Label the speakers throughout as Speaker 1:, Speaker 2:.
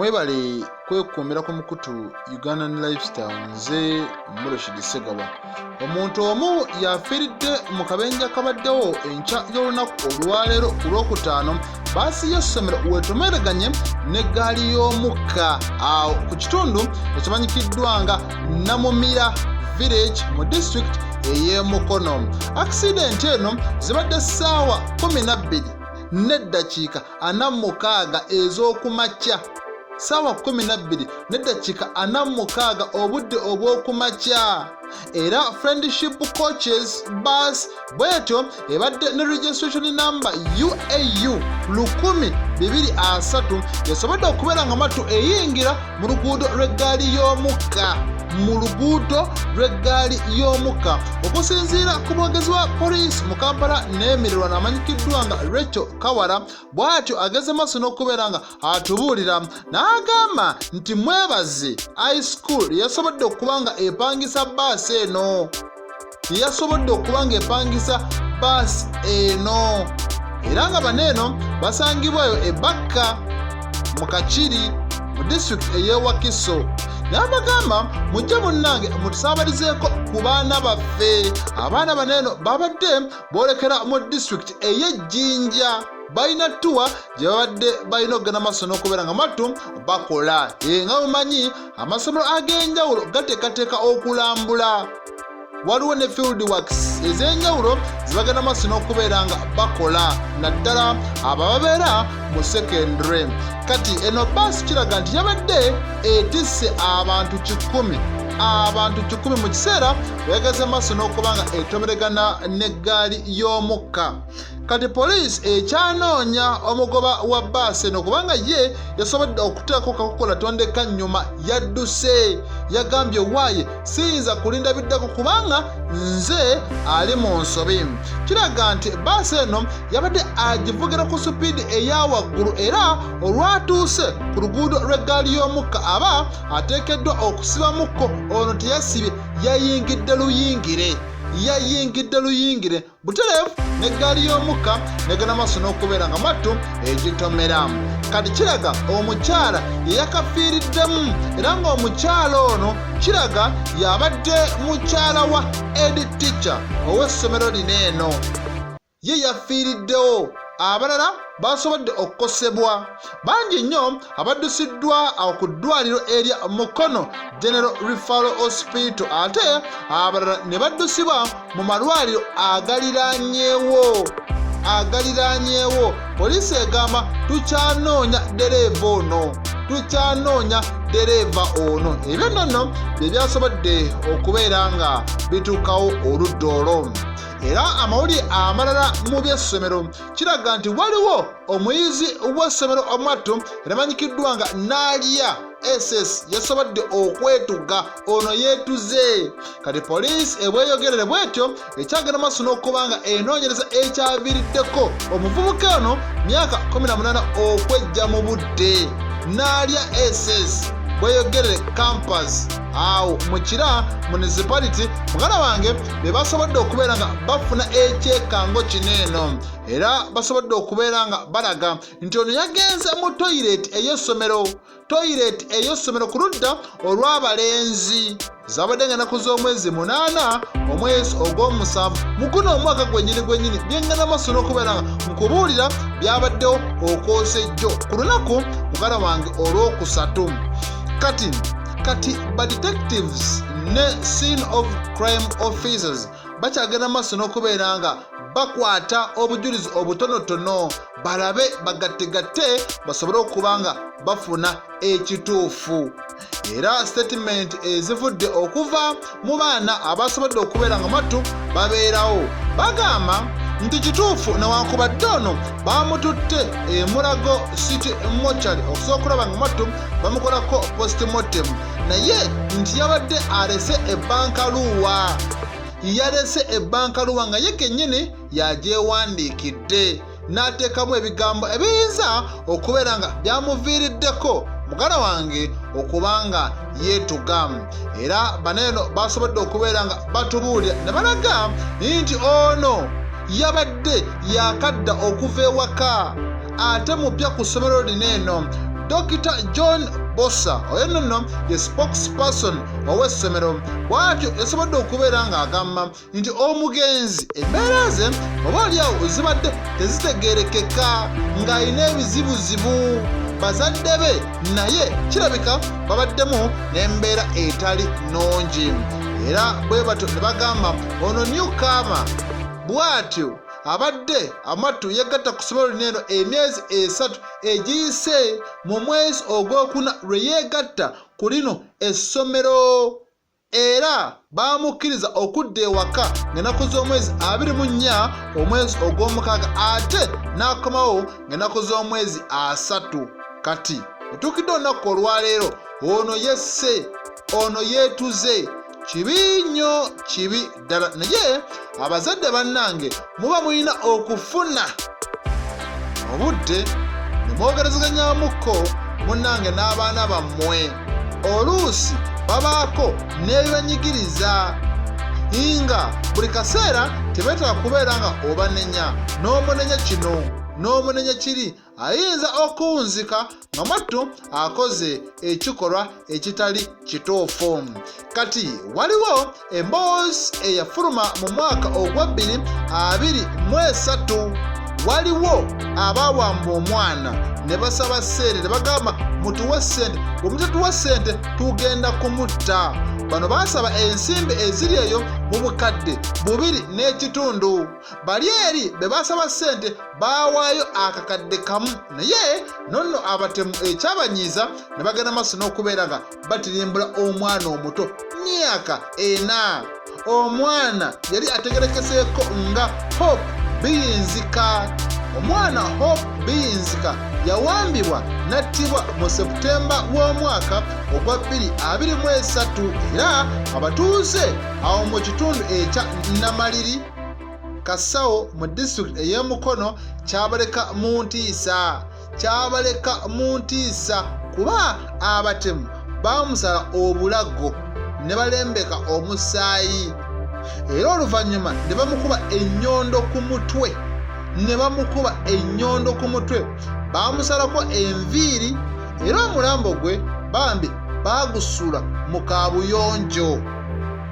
Speaker 1: mwebale kwekuumira ku mukutu Ugandan Lifestyle nze Muroshid Segawa. Omuntu omu yafiiridde mu kabenje kabaddewo enkya y'olunaku olwaleero ku Lwokutaano baasi y'essomero weetomeraganye n'eggaali y'omukka awo ku kitundu ekimanyikiddwa nga Namumira Village mu district ey'e Mukono. Accident eno zibadde ssaawa 12 n'eddakiika 46 ez'okumakya. Sawa 12 n'eddakiika 46 obudde obw'okumakya. Era Friendship Coaches bus bwetyo ebadde ne registration number UAU 10230 yasobodde okubeera nga matu eyingira mu luguudo lw'eggaali y'omukka. Okusinziira ku mwogezi wa poliisi mu Kampala n'emiriraano amanyikiddwa nga Rachel Kawara bw'atyo ageze maaso n'okubeera nga atubuulira n'agamba nti mwebaze high school yasobodde okuba nga epangisa baasi eno era nga baneeno basangibwayo e Bakka mu Kakiri mu district ey'e Wakiso. N'abagamba mujje munnange mutusaabalizeeko ku baana baffe. Abaana baneeno babadde boolekera mu district ey'Ejjinja balina ttuwa gye babadde balina okugenda maaso n'okubeera nga matu bakola. Nga mumanyi amasomero ag'enjawulo gateekateeka okulambula. Waliwo ne field works ez'enjawulo zibagenda maaso n'okubeera nga bakola naddala abo ababeera mu secondary. Kati eno baasi kiraga nti yabadde etisse abantu 100 mu kiseera beegeze maaso n'okuba nga etomeregana n'eggaali y'omukka. Kati poliisi ekyanoonya omugoba wa baasi eno kubanga ye yasobodde okuteekako kakokola tondeka nnyuma yadduse. Yagambye waaye siyinza kulinda biddako kubanga nze ali mu nsobi. Kiraga nti baasi eno yabadde agivugira ku supiidi eya waggulu era olwatuuse ku luguudo lw'eggaali y'omukka aba ateekeddwa okusibamukko. Ono teyasibye, yayingidde luyingire butereevu n'eggaali y'omukka negenda maaso n'okubeera nga matu egitomera. Kati kiraga omukyala yeyakafiiriddemu era ng'omukyala ono kiraga yabadde mukyala wa head teacher ow'essomero lino eno. Ye yafiiriddewo, abalala basobodde okukosebwa. Bangi nnyo abaddusiddwa ku ddwaliro erya Mukono General Referral Hospital ate abalala ne baddusibwa mu malwaliro agaliraanyeewo. Poliisi egamba tukyanoonya dereeva ono. Ebyo nno bye byasobodde okubeera nga bituukawo oludda olwo. Era amawulire amalala mu by'essomero kiraga nti waliwo omuyizi w'essomero omwattu eramanyikiddwa nga Naalya SS yasobodde okwetuga, ono yeetuze. Kati poliisi ebweyogerere bwetyo ekyagenda maaso n'okuba nga enoonyereza ekyaviiriddeko omuvubuka ono myaka 18 okwejja mu budde. Naalya SS bweyogerere campus awo mukira municipality mugala wange be basobodde okubeera nga bafuna ekyekango kino eno era basobodde okubeera nga balaga nti ono yagenze mu toilet ey'essomero ku ludda olw'abalenzi. Zabadde nga ennaku z'omwezi 8 omwezi ogw'omusanvu mu guno omwaka gwennyini byengenda maaso n'okubeera nga nkubuulira byabaddewo okwosejjo ku lunaku mugala wange olw'okusatu. Kati ba detectives ne scene of crime officers bakyagenda maaso n'okubeera nga bakwata obujulizi obutonotono balabe bagattegatte basobole okuba nga bafuna ekituufu. Era statement ezivudde okuva mu baana abasobodde okubeera nga matu babeerawo bagamba nti kituufu newankubadde ono bamututte e Mulago City Mortuary okusobola okulaba nga matu bamukolako postmortem, naye nti yabadde alese ebbankaluwa nga ye kennyini yagyewandiikidde n'ateekamu ebigambo ebiyinza okubeera nga byamuviiriddeko mugala wange okubanga yeetuga. Era baneeno basobodde okubeera nga batubuulira ne balaga nti ono yabadde yakadda okuva ewaka ate mupya ku ssomero lino eno Dr. John Bossa oyo nno ye spokesperson ow'essomero bw'atyo yasobodde okubeera ng'agamba nti omugenzi embeera ze obaolyawo zibadde tezitegeerekeka ng'alina ebizibuzibu bazadde be naye kirabika babaddemu n'embeera etali nnungi era bwe batyo ne bagamba ono Newcomer bw'atyo abadde amatu yegatta ku ssomero lino eno emyezi 3 egiyise mu mwezi ogwokuna lwe yeegatta ku lino essomero era baamukkiriza okudda ewaka ng'ennaku z'omwezi 24 omwezi ogw'omukaaga ate n'akomawo ng'ennaku z'omwezi 3 kati otuukidde olunaku olwaleero ono yesse ono yeetuze kibi nnyo kibi ddala naye abazadde bannange muba mulina okufuna obudde ne mwogerezeganyamukko munnange n'abaana bammwe oluusi babaako n'ebibanyigiriza nga buli kaseera tebeetaba kubeera nga obanenya n'omunenya kino n'omunenya kiri ayinza okuwunzika nga mwattu akoze ekikolwa ekitali kituufu kati waliwo emboozi eyafuluma mu mwaka ogwa 2023 waliwo abaawamba omwana ne basaba ssente ne bagamba mutuwe ssente bwe mutatuwa ssente tugenda kumutta bano baasaba ensimbi eziri eyo mu bukadde 2.5 bali eri be basaba ssente baawaayo akakadde kamu naye nonno abatemu ekyabanyiiza ne bagenda maaso n'okubeera nga batirimbula omwana omuto myaka 4 omwana yali ategerekeseeko nga Hope Biyinzika omwana Hope Biyinzika yawambibwa n'attibwa mu Septemba w'omwaka ogwa 2023 era abatuuze awo mu kitundu ekya Namaliri Kasawo mu disitulikiti ey'e Mukono kyabaleka mu ntiisa kuba abatemu baamusala obulago ne balembeka omusaayi era oluvannyuma ne bamukuba ennyondo ku mutwe baamusalako enviiri era omulambo gwe bambi baagusula mu kaabuyonjo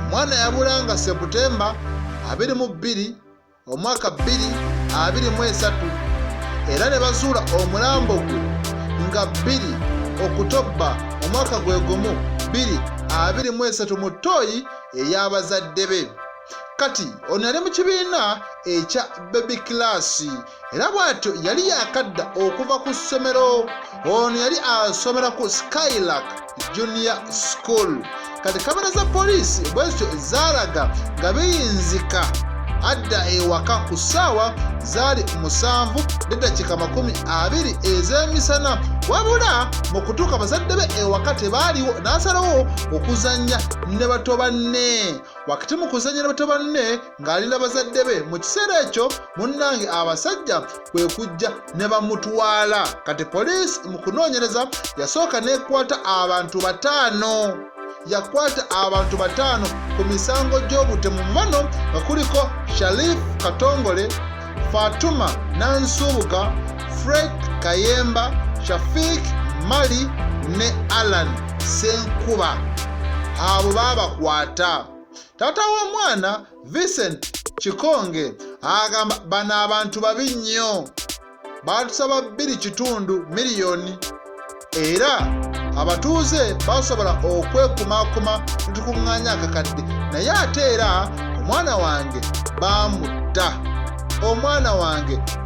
Speaker 1: omwana yabulanga Septemba 22 omwaka 2023 era ne bazuula omulambo gwe nga 2 Okutobba omwaka gwe gumu 2023 mu ttooyi ey'abazadde be kati ono yali mu kibiina ekya baby class era bw'atyo yali yakadda okuva ku ssomero ono yali asomera ku Skylark Junior School kati kamera za poliisi bwezityo zaalaga nga Biyinzika adda ewaka ku ssaawa zaali 7:20 ez'emisana wabula mu kutuuka bazadde be ewaka tebaaliwo n'asalawo okuzannya ne bato banne wakati mu kuzannya ne bato banne ng'alinda bazadde be mu kiseera ekyo munnange abasajja kwe kujja ne bamutwala kati poliisi mu kunoonyereza yasooka n'ekwata abantu 5 yakwata abantu 5 ku misango gy'obutemu bano nga kuliko Sharif Katongole, Fatuma Nansubuga, Fred Kayemba, Shafik Mali ne Alan Senkuba abo babakwata. Taata w'omwana Vincent Kikonge agamba bano abantu babi nnyo batusaba 2 miliyoni era abatuuze basobola okwekumakuma netukuŋŋaanya akakadde naye ate era omwana wange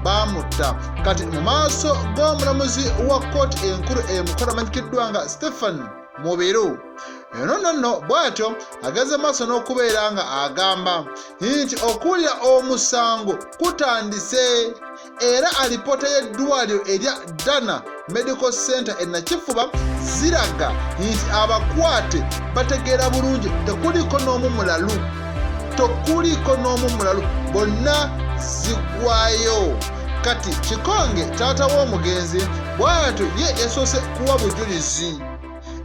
Speaker 1: baamutta kati mu maaso g'omulamuzi wa kkooti enkulu Mukono amanyikiddwa nga Stephen Mubiru nno bw'atyo ageze maaso n'okubeera nga agamba nti okuwulira omusango kutandise era alipoota y'eddwaliro erya Dana Medical Center e Nakifuba ziraga nti abakwate bategeera bulungi tekuliko n'omu mulalu bonna zigwayo kati Kikonge taata w'omugenzi bw'atyo ye yasoose kuwa bujulizi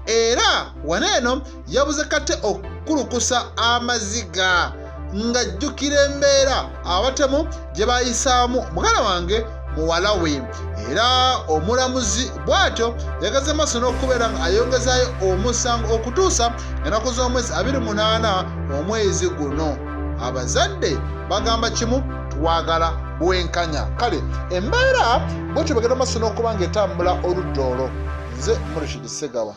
Speaker 1: era waneeno yabuze kate okukulukusa amaziga ng'ajjukira embeera abatemu gye bayisaamu mugala wange muwala we. Era omulamuzi bw'atyo yagaze maaso n'okubeera nga ayongezaayo omusango okutuusa ennaku z'omwezi 28 omwezi guno. Abazadde bagamba kimu, twagala bwenkanya. Kale embeera bw'etyo bagenda maaso n'okuba ng'etambula oludda olwo. Nze Murshid Ssegawa.